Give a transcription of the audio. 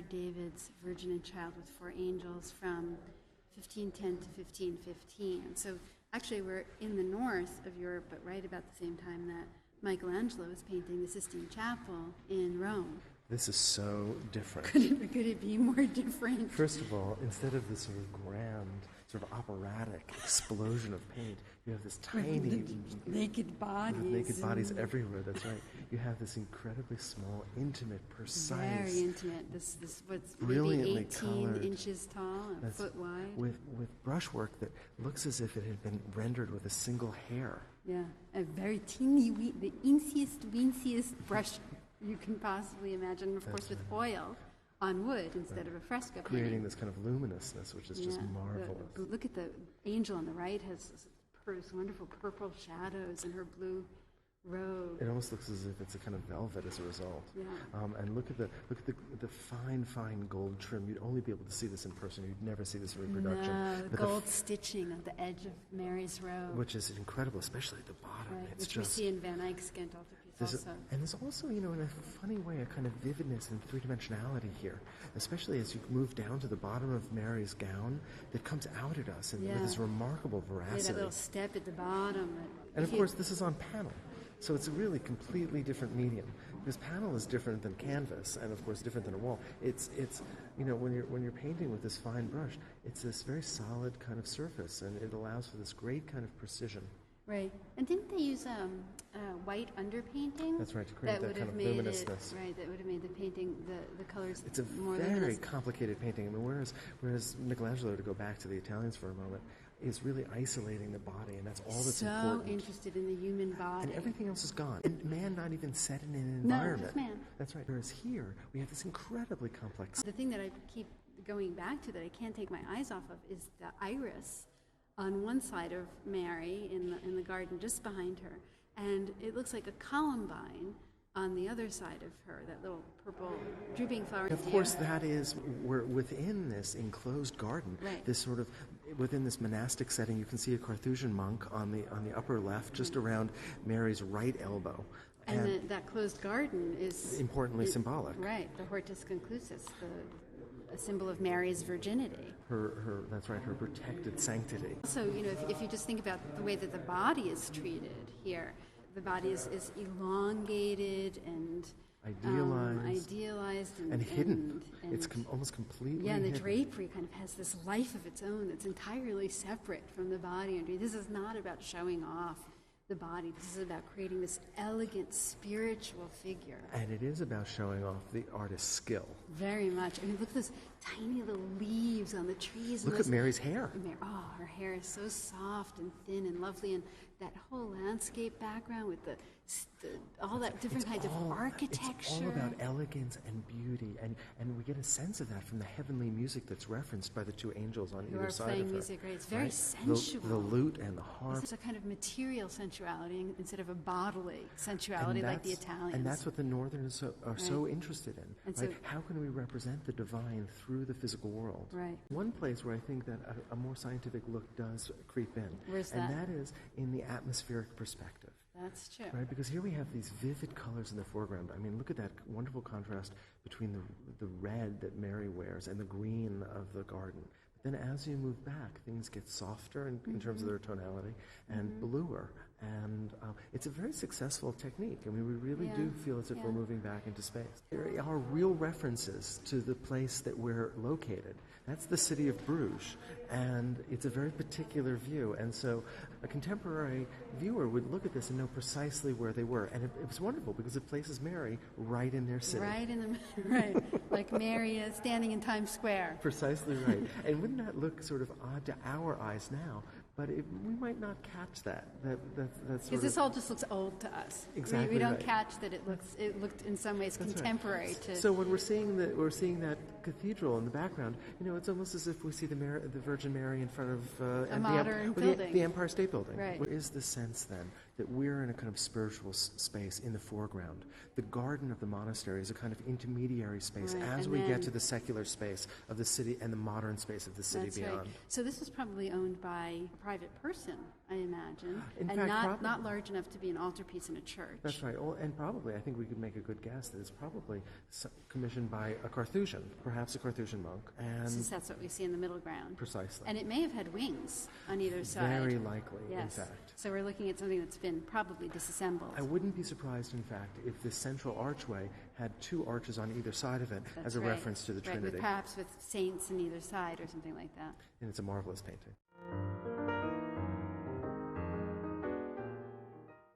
Gerard David's Virgin and Child with Four Angels from 1510 to 1515. And so actually we're in the north of Europe, but right about the same time that Michelangelo was painting the Sistine Chapel in Rome. This is so different. Could it be more different? First of all, instead of this sort of grand, sort of operatic explosion of paint, you have this tiny... naked bodies. With naked bodies everywhere, that's right. You have this incredibly small, intimate, precise... Very intimate. This what's brilliantly maybe 18 colored, inches tall, a foot wide. With brushwork that looks as if it had been rendered with a single hair. Yeah, a very teeny, the weeniest brush you can possibly imagine, of course, with oil on wood instead of a fresco painting. Creating this kind of luminousness, which is just marvelous. Look at the angel on the right, has this wonderful purple shadows in her blue robe. It almost looks as if it's a kind of velvet as a result. Yeah. And look at the fine gold trim. You'd only be able to see this in person. You'd never see this in reproduction. No, the gold stitching at the edge of Mary's robe, which is incredible, especially at the bottom. Right, it's which just, we see in Van Eyck's Scandal also. And there's also, in a funny way, a kind of vividness and three-dimensionality here, especially as you move down to the bottom of Mary's gown that comes out at us with this remarkable veracity. Yeah, that little step at the bottom. And of course, this is on panel. So it's a really completely different medium, because panel is different than canvas, and of course different than a wall. It's when you're painting with this fine brush, it's this very solid kind of surface, and it allows for this great kind of precision. Right, and didn't they use white underpainting? That's right, to create that kind of luminousness. That would have made the painting, the colors it's a more very luminous. Complicated painting. I mean, whereas Michelangelo, to go back to the Italians for a moment, is really isolating the body, and that's all that's important. So interested in the human body. And everything else is gone. And man not even set in an environment. No, just man. That's right. Whereas here, we have this incredibly complex... The thing that I keep going back to that I can't take my eyes off of is the iris on one side of Mary in the garden just behind her. And it looks like a columbine on the other side of her, that little purple drooping flower. Of course, that is, we're within this enclosed garden, right. This sort of, within this monastic setting, you can see a Carthusian monk on the upper left, just around Mary's right elbow. And that closed garden is... importantly symbolic. Right, the hortus conclusus, a symbol of Mary's virginity. Her that's right, her protected sanctity. So, if you just think about the way that the body is treated here, the body is elongated and idealized and hidden. It's almost completely and the hidden. drapery kind of has this life of its own that's entirely separate from the body. This is not about showing off the body. This is about creating this elegant spiritual figure. And it is about showing off the artist's skill. Very much. I mean, look at those tiny little leaves on the trees. Look at Mary's hair. Her hair is so soft and thin and lovely, and that whole landscape background with all that different kinds of architecture. It's all about elegance and beauty, and we get a sense of that from the heavenly music that's referenced by the two angels on either side of her. Playing music, right? It's very sensual. The lute and the harp. It's a kind of material sensuality instead of a bodily sensuality like the Italians. And that's what the Northerners are so interested in. And right? How can we represent the divine through the physical world? Right. One place where I think that a more scientific look does creep in. Where's that? And that is in the atmospheric perspective. That's true. Right, because here we have these vivid colors in the foreground. I mean, look at that wonderful contrast between the red that Mary wears and the green of the garden. But then as you move back, things get softer in terms of their tonality and bluer. And it's a very successful technique. I mean, we really do feel as if we're moving back into space. There are real references to the place that we're located. That's the city of Bruges, and it's a very particular view. And so a contemporary viewer would look at this and know precisely where they were. And it was wonderful because it places Mary right in their city. Right, like Mary is standing in Times Square. Precisely right. And wouldn't that look sort of odd to our eyes now? But we might not catch that. Because this all just looks old to us. Exactly. We don't catch that it looked in some ways contemporary to. So when we're seeing that cathedral in the background, it's almost as if we see the Virgin Mary in front of a modern building, the Empire State Building. Right. There is the sense then that we're in a kind of spiritual space in the foreground. The garden of the monastery is a kind of intermediary space as we get to the secular space of the city and the modern space of the city beyond. Right. So this was probably owned by a private person I imagine, In and fact, not large enough to be an altarpiece in a church. That's right. Well, and probably, I think we could make a good guess that it's probably commissioned by a Carthusian, perhaps a Carthusian monk. And Since that's what we see in the middle ground. Precisely. And it may have had wings on either side. Very likely, yes. in fact. So we're looking at something that's been probably disassembled. I wouldn't be surprised, in fact, if this central archway had 2 arches on either side of it as a reference to the Trinity. Perhaps with saints on either side or something like that. And it's a marvelous painting.